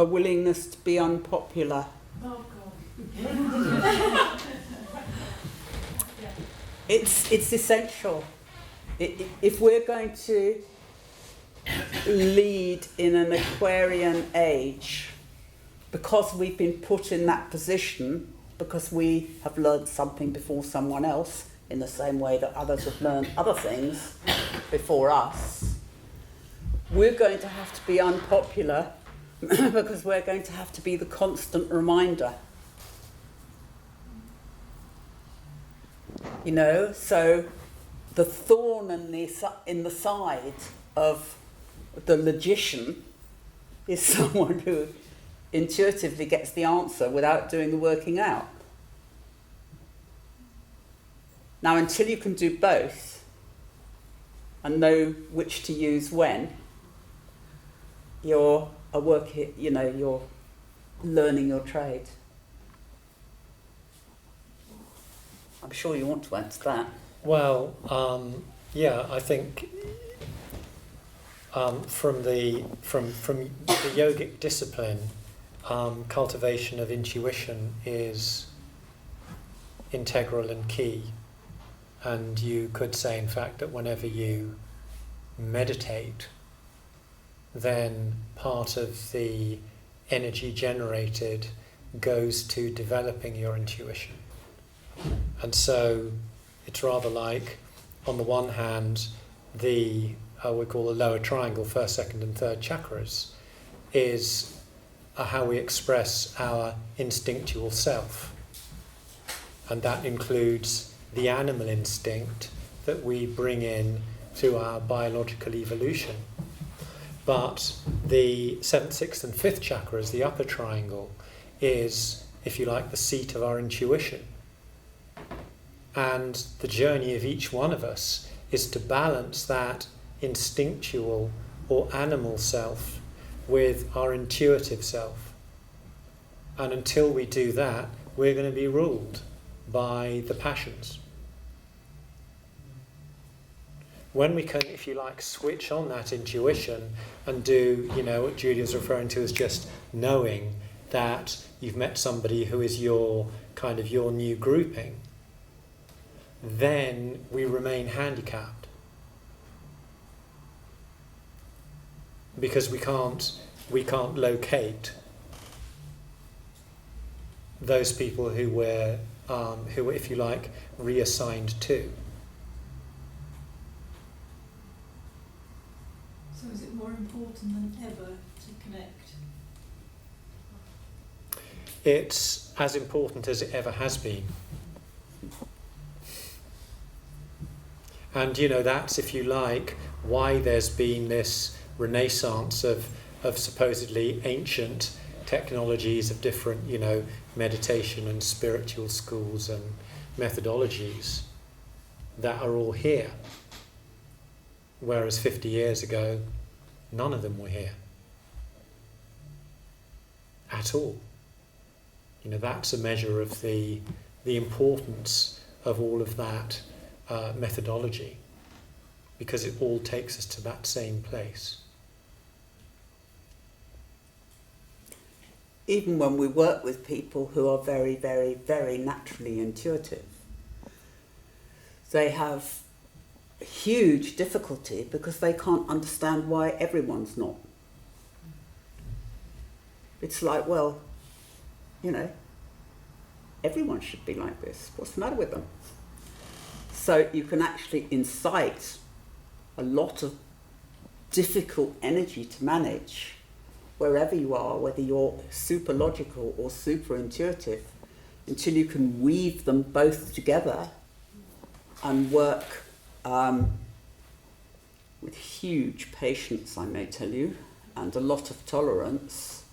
a willingness to be unpopular. Oh God. It's essential. If we're going to lead in an Aquarian age, because we've been put in that position, because we have learned something before someone else, in the same way that others have learned other things before us, we're going to have to be unpopular because we're going to have to be the constant reminder. You know, so the thorn in the side of the logician is someone who intuitively gets the answer without doing the working out. Now, until you can do both and know which to use when, you're you're learning your trade. I'm sure you want to answer that. Well, yeah, I think from the yogic discipline, cultivation of intuition is integral and key. And you could say, in fact, that whenever you meditate, then part of the energy generated goes to developing your intuition. And so it's rather like, on the one hand, we call the lower triangle, first, second and third chakras, is how we express our instinctual self. And that includes the animal instinct that we bring in through our biological evolution. But the 7th, 6th and 5th chakras, the upper triangle, is, if you like, the seat of our intuition. And the journey of each one of us is to balance that instinctual or animal self with our intuitive self. And until we do that, we're going to be ruled by the passions. When we can, if you like, switch on that intuition and do, what Judy was referring to as just knowing that you've met somebody who is your new grouping, then we remain handicapped. Because we can't locate those people who we're, if you like, reassigned to. So is it more important than ever to connect? It's as important as it ever has been. And that's, if you like, why there's been this renaissance of supposedly ancient technologies of different, meditation and spiritual schools and methodologies that are all here. Whereas 50 years ago, none of them were here at all. That's a measure of the importance of all of that methodology, because it all takes us to that same place. Even when we work with people who are very, very, very naturally intuitive, they have huge difficulty because they can't understand why everyone's not. It's like, well, everyone should be like this. What's the matter with them? So you can actually incite a lot of difficult energy to manage wherever you are, whether you're super logical or super intuitive, until you can weave them both together and work with huge patience, I may tell you, and a lot of tolerance.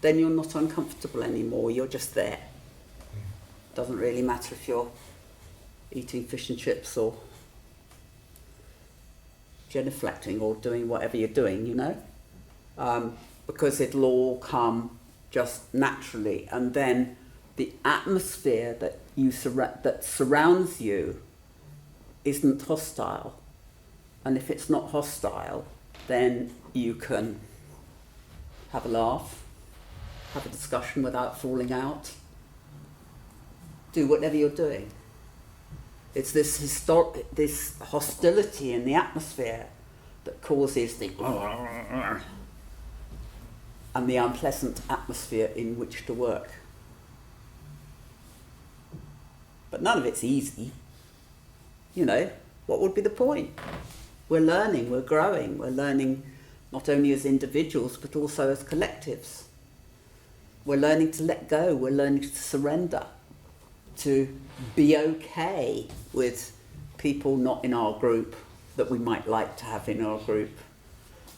Then you're not uncomfortable anymore, you're just there. Doesn't really matter if you're eating fish and chips or genuflecting or doing whatever you're doing, because it'll all come just naturally. And then the atmosphere that that surrounds you isn't hostile. And if it's not hostile, then you can have a laugh, have a discussion without falling out. Do whatever you're doing. It's this hostility in the atmosphere that causes the and the unpleasant atmosphere in which to work. But none of it's easy. You know, what would be the point? We're learning, we're growing, we're learning not only as individuals but also as collectives. We're learning to let go, we're learning to surrender, to be okay with people not in our group that we might like to have in our group,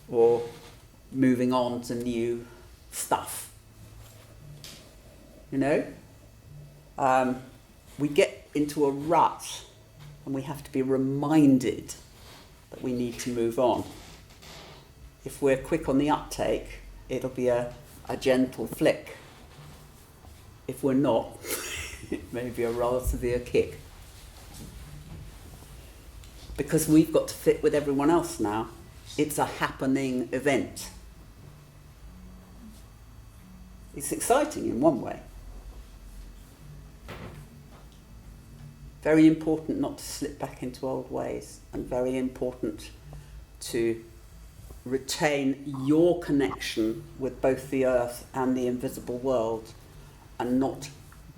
or moving on to new stuff. You know? We get into a rut and we have to be reminded that we need to move on. If we're quick on the uptake, it'll be a gentle flick. If we're not, it may be a rather severe kick. Because we've got to fit with everyone else now. It's a happening event. It's exciting in one way. Very important not to slip back into old ways, and very important to retain your connection with both the earth and the invisible world, and not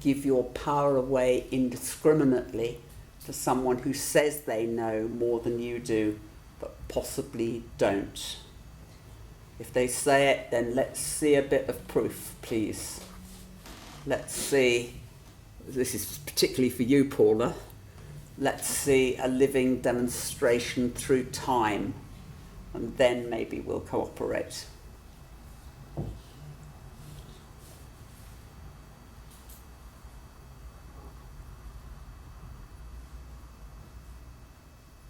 give your power away indiscriminately to someone who says they know more than you do, but possibly don't. If they say it, then let's see a bit of proof, please. Let's see, this is particularly for you, Paula, let's see a living demonstration through time, and then maybe we'll cooperate.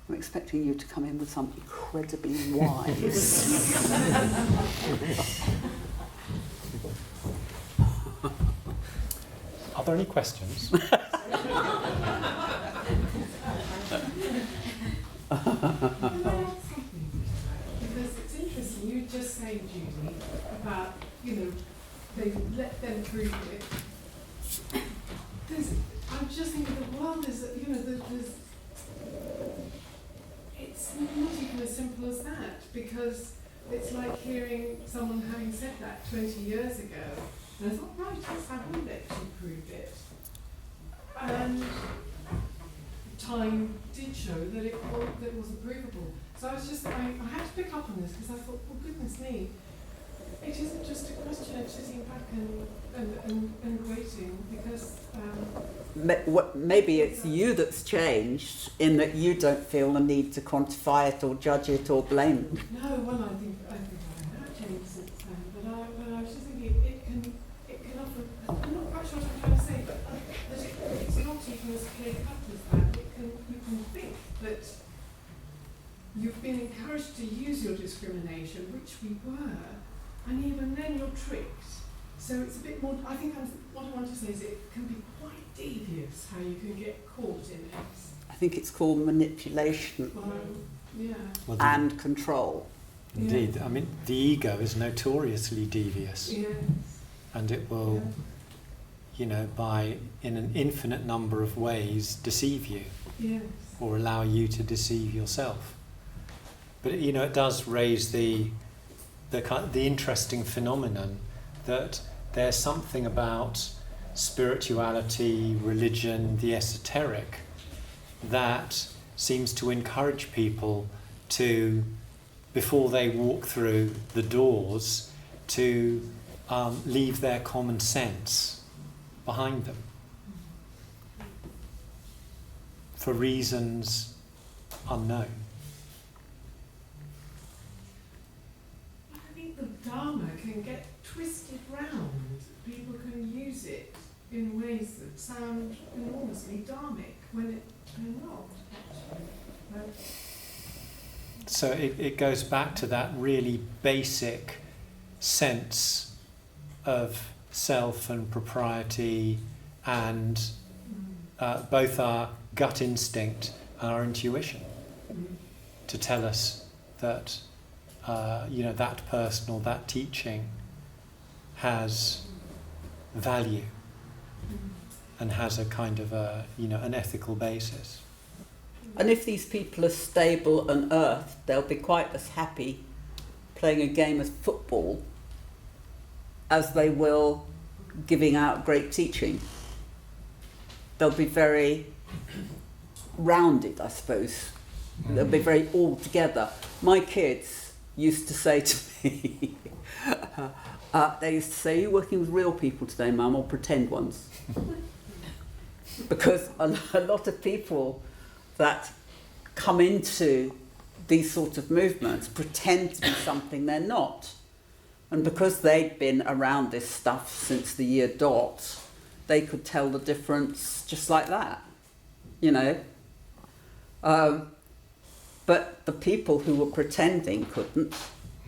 I'm expecting you to come in with something incredibly wise. Are there any questions? Because it's interesting, you were just saying, Judy, about, they let them prove it. I'm just thinking the world is, it's not even as simple as that, because it's like hearing someone having said that 20 years ago, and I thought, right, yes, I will let you prove it. And time did show that it wasn't provable. So I had to pick up on this because I thought, well, goodness me, it isn't just a question of sitting back and waiting, because maybe it's you that's changed in that you don't feel the need to quantify it or judge it or blame it. no, well, I think I have changed since then. But I was just thinking it can offer. I'm not quite sure what I'm trying to say, but that it's not even as clear cut as that. You can think that you've been encouraged to use your discrimination, which we were, and even then you're tricked. So it's a bit more, what I want to say is it can be quite devious how you can get caught in it. I think it's called manipulation and control. Indeed. Yeah. I mean, the ego is notoriously devious. Yes. And it will, in an infinite number of ways, deceive you. Yes. Or allow you to deceive yourself. But, it does raise the interesting phenomenon that there's something about spirituality, religion, the esoteric, that seems to encourage people to, before they walk through the doors, to leave their common sense behind them for reasons unknown. I think the Dharma can get twisted round. People can use it in ways that sound enormously dharmic when they're not, actually. So it goes back to that really basic sense of self and propriety, and both our gut instinct and our intuition to tell us that that person or that teaching has value and has a kind of an ethical basis. And if these people are stable and earthed, they'll be quite as happy playing a game of football as they will giving out great teaching. They'll be very rounded, I suppose. They'll be very all together. My kids used to say to me, they used to say, "Are you working with real people today, Mum, or pretend ones?" Because a lot of people that come into these sort of movements pretend to be something they're not. And because they'd been around this stuff since the year dot, they could tell the difference just like that, you know. But the people who were pretending couldn't.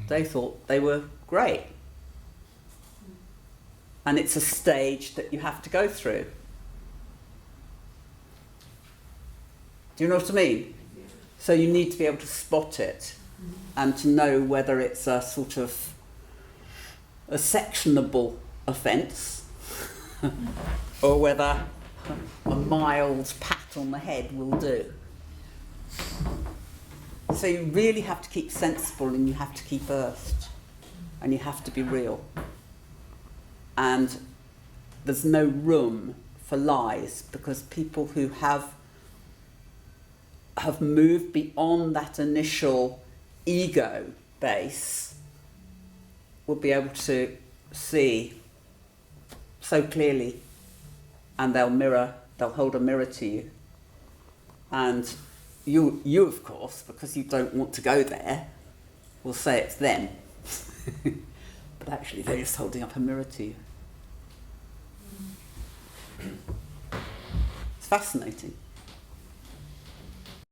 They thought they were great. And it's a stage that you have to go through. Do you know what I mean? So you need to be able to spot it and to know whether it's a sort of a sectionable offence or whether a mild pat on the head will do. So you really have to keep sensible and you have to keep earthed and you have to be real. And there's no room for lies because people who have moved beyond that initial ego base will be able to see so clearly, and they'll hold a mirror to you. And you of course, because you don't want to go there, will say it's them. But actually they're just holding up a mirror to you. It's fascinating.